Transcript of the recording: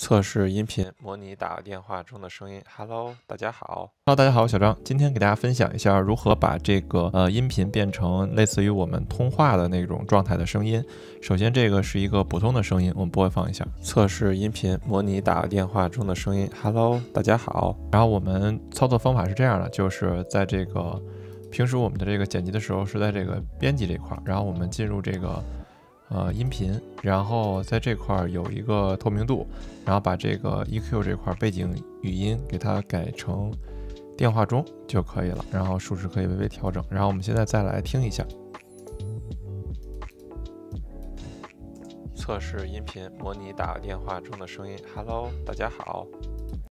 测试音频，模拟打个电话中的声音。Hello，大家好。Hello，大家好，我小张，今天给大家分享一下如何把这个音频变成类似于我们通话的那种状态的声音。首先，这个是一个普通的声音，我们播放一下。测试音频，模拟打个电话中的声音。Hello，大家好。然后我们操作方法是这样的，就是在这个平时我们的这个剪辑的时候是在这个编辑这块，然后我们进入这个音频，然后在这块有一个透明度，然后把这个 EQ 这块背景语音给它改成电话中就可以了，然后数值可以微微调整。然后我们现在再来听一下。测试音频，模拟打个电话中的声音。Hello，大家好。